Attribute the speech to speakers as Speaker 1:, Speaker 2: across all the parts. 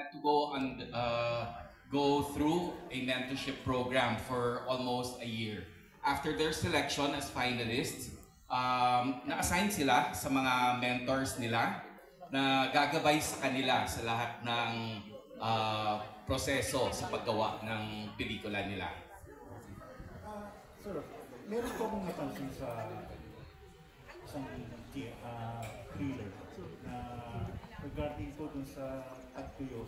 Speaker 1: had to go through a mentorship program for almost a year. After their selection as finalists, na-assign sila sa mga mentors nila na gagabay sa kanila sa lahat ng proseso sa paggawa ng pelikula nila.
Speaker 2: Sir, meron po akong napansin sa isang thriller na regarding po dun sa tagpuyo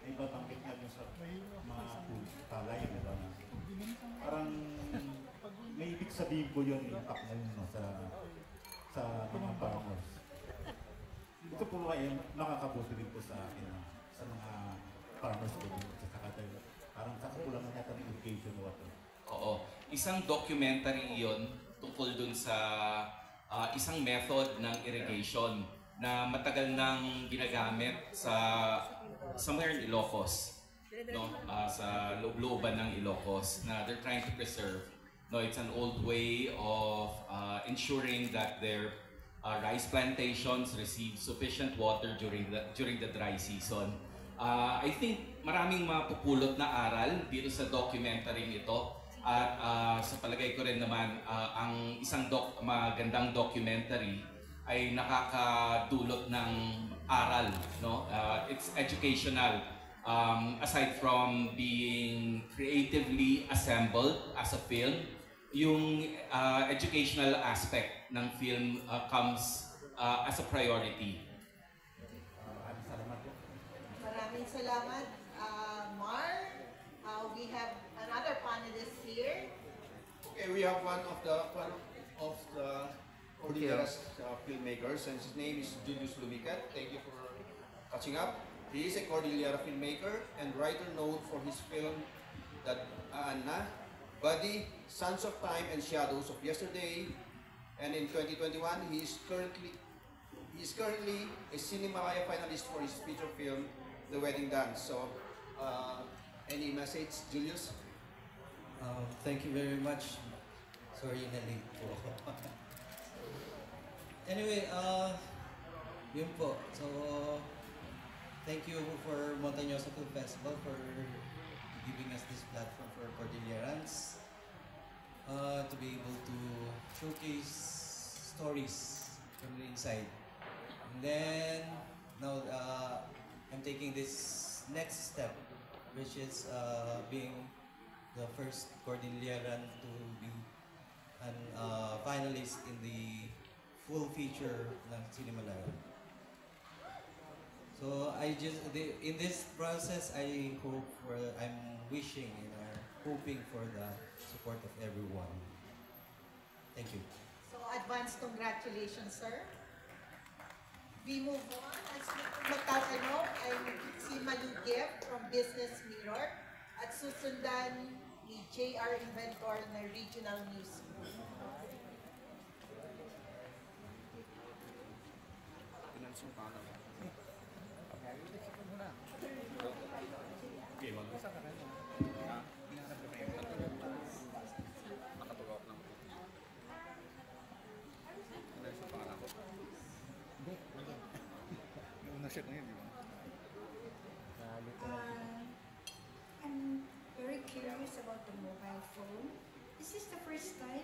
Speaker 2: ay babanggit nga dun sa mga palay, diba? Parang may ibig sabihin po yun yung impact na yun no, sa mga farmers. Ito po ay nakakabuti din po sa akin sa mga farmers po dun sa Kakatay. Parang sa kakulangan yata ng education o wato.
Speaker 1: Oo. Isang documentary iyon tungkol dun sa isang method ng irrigation na matagal nang ginagamit sa somewhere in Ilocos, no? Sa loob-looban ng Ilocos na they're trying to preserve. No, it's an old way of ensuring that their rice plantations receive sufficient water during the dry season. I think maraming mapupulot na aral dito sa documentary ito. At sa palagay ko rin naman, ang isang magandang documentary ay nakakadulot ng aral. No? It's educational. Aside from being creatively assembled as a film, yung educational aspect ng film comes as a priority.
Speaker 3: Maraming salamat, Mar. We have another panelist here.
Speaker 4: Okay, we have one of the Cordilleras filmmakers, and his name is Julius Lumicat. Thank you for catching up. He is a Cordillera filmmaker and writer known for his film that Anna, Buddy, Sons of Time and Shadows of Yesterday. And in 2021, he is currently a Cinemalaya finalist for his feature film, The Wedding Dance. So, any message, Julius?
Speaker 5: Thank you very much. Sorry na late po ako. Anyway, yun po. So, thank you for Montañosa Film Festival for giving us this platform for Cordillerans to be able to showcase stories from the inside. And then, now I'm taking this next step, which is being the first Cordilleran to be an finalist in the full feature ng Cinemalaya. So in this process, I'm wishing and hoping for the support of everyone. Thank you.
Speaker 3: So, advance congratulations, sir. We move on. As magtatanong ay si Malu Gift from Business Mirror at susundan ni JR Inventor ng Regional News.
Speaker 4: Okay, mag-usa ka rin. Nakatugaw ako ng ano yung pangalan ko? Hindi. Nauna siya na yun, di ba?
Speaker 6: I'm very curious about the mobile phone. Is this the first time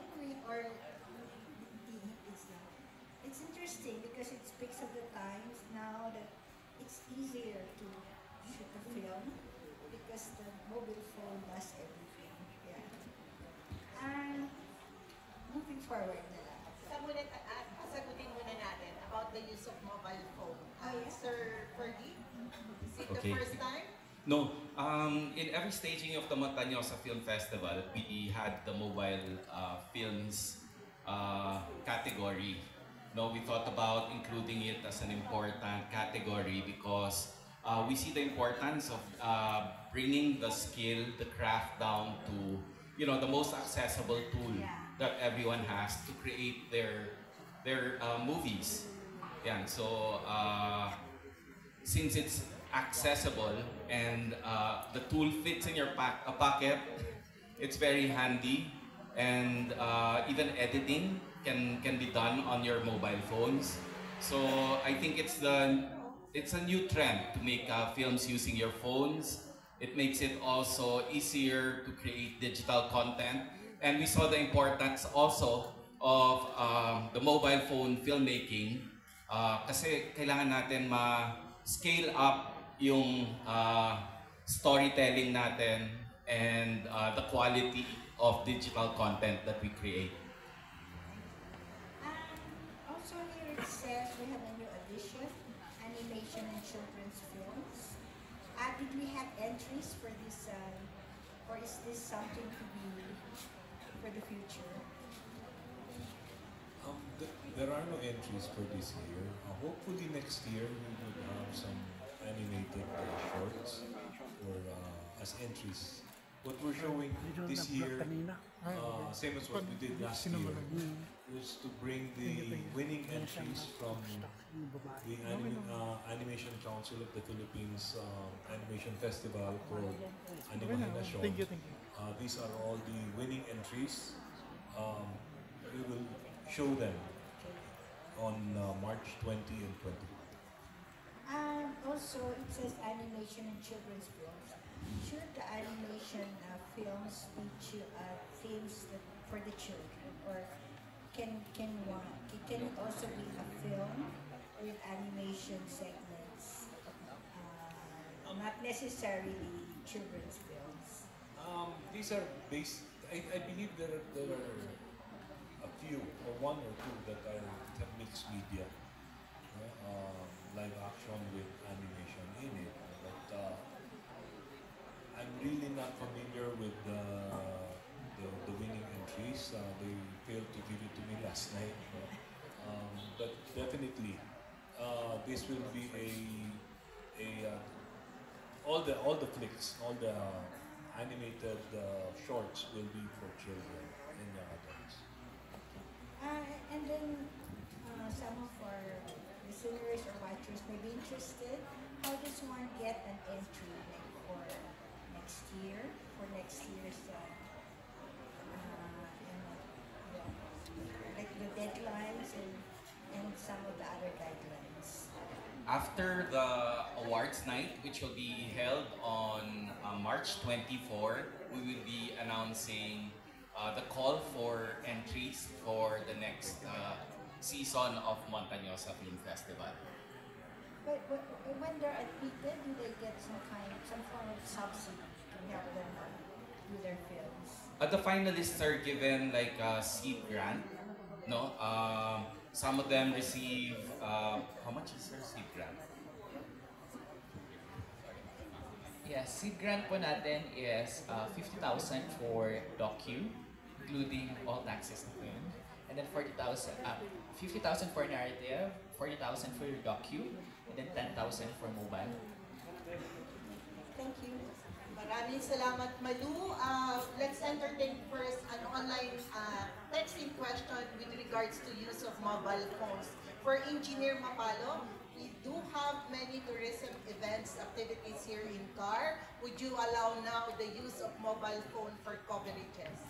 Speaker 6: it's interesting because it speaks of the times now that it's easier to shoot a film because the mobile phone does everything. Yeah. And moving forward na lang.
Speaker 3: Sagutin muna natin about the use of mobile phone.
Speaker 6: Yeah.
Speaker 3: Sir Fergie, is it
Speaker 1: Okay.
Speaker 3: the first time?
Speaker 1: No, in every staging of the Montañosa Film Festival, we had the mobile films category. No, we thought about including it as an important category because we see the importance of bringing the skill, the craft down to the most accessible tool that everyone has to create their movies. Yeah, so since it's accessible and the tool fits in your pocket, it's very handy, and even editing can be done on your mobile phones. So I think it's the it's a new trend to make films using your phones. It makes it also easier to create digital content. And we saw the importance also of the mobile phone filmmaking kasi kailangan natin ma-scale up yung storytelling natin and the quality of digital content that we create.
Speaker 6: Also here it says we have a new addition, animation and children's films. Did we have entries for this, or is this something to be for the future?
Speaker 7: There are no entries for this year. Hopefully next year we would have some animated shorts or as entries. What we're showing this year, same as what we did last year, is to bring the winning entries from the Animation Council of the Philippines Animation Festival called Animahinasyon. These are all the winning entries. We will show them on March 20 and 21.
Speaker 6: Also, it says animation and children's films. Should the animation films be themes for the children, or can it also be a film with animation segments, not necessarily children's films?
Speaker 7: These are based. I believe there are a few, or one or two that are mixed media, live action with animation in it. But I'm really not familiar with the winning entries. They failed to give it to me last night. But definitely, this will be all the flicks, all the animated shorts will be for children and young adults.
Speaker 6: And then some of our listeners or watchers may be interested. How does one get an entry for next year? For next year's like the deadlines and some of the other guidelines.
Speaker 1: After the awards night, which will be held on March 24, we will be announcing the call for entries for the next season of Montañosa Film Festival.
Speaker 6: But when they're admitted, do they get some form of subsidy to help them do their films?
Speaker 1: The finalists are given like a seed grant. No, some of them receive. How much is their seed grant?
Speaker 8: Yes, seed grant po natin is 50,000 for docu, including all taxes na po yun. And then 50,000 for narrative, 40,000 for docu, and then 10,000 for mobile.
Speaker 6: Thank you.
Speaker 3: Maraming salamat, Malu. Let's entertain first an online texting question with regards to use of mobile phones. For Engineer Mapalo, we do have many tourism events, activities here in CAR. Would you allow now the use of mobile phone for coverages?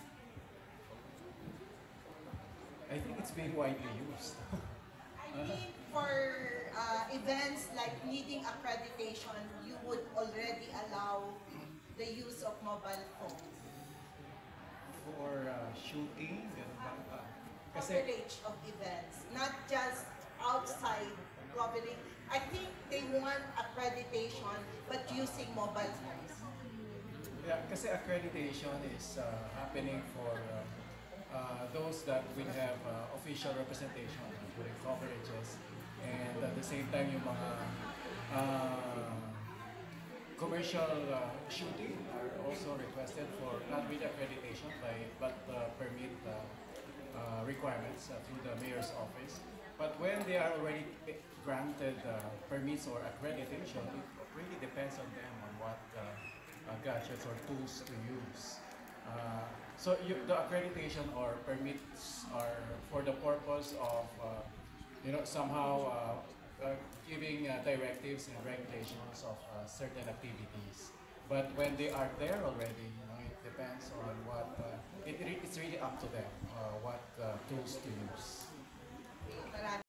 Speaker 9: I think it's being widely used.
Speaker 3: I mean, for events like needing accreditation, you would already allow the use of mobile phones.
Speaker 9: For shooting,
Speaker 3: Coverage of events, not just outside covering. I think they want accreditation, but using mobile phones.
Speaker 9: yeah, kasi accreditation is happening for those that will have official representation during coverages, and at the same time yung mga commercial shooting are also requested for not with accreditation but permit requirements through the mayor's office. But when they are already granted permits or accreditation, it really depends on them on what gadgets or tools to use. The accreditation or permits are for the purpose of somehow giving directives and regulations of certain activities. But when they are there already, it depends on what, it's really up to them what tools to use.